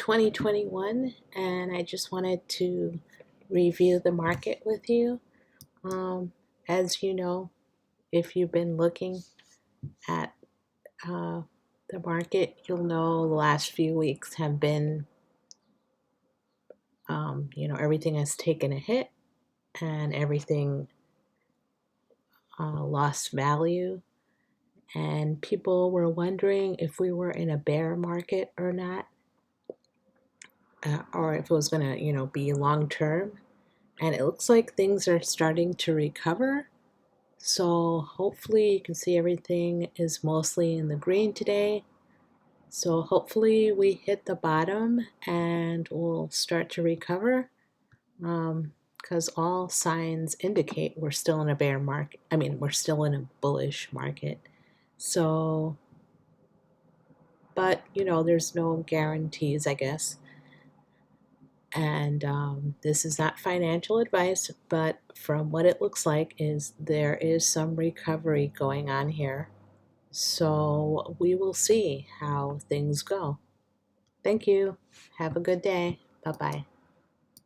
2021, and I just wanted to review the market with you. As you know, if you've been looking at uh, the market, you'll know the last few weeks have been, everything has taken a hit and everything lost value. And people were wondering if we were in a bear market or not, or if it was going to, be long term. And it looks like things are starting to recover. So hopefully you can see everything is mostly in the green today. So hopefully we hit the bottom and we'll start to recover, because all signs indicate we're still in a bear market. I mean, we're still in a bullish market. So, but there's no guarantees, I guess. And this is not financial advice, but from what it looks like is there is some recovery going on here. So we will see how things go. Thank you. Have a good day. Bye-bye.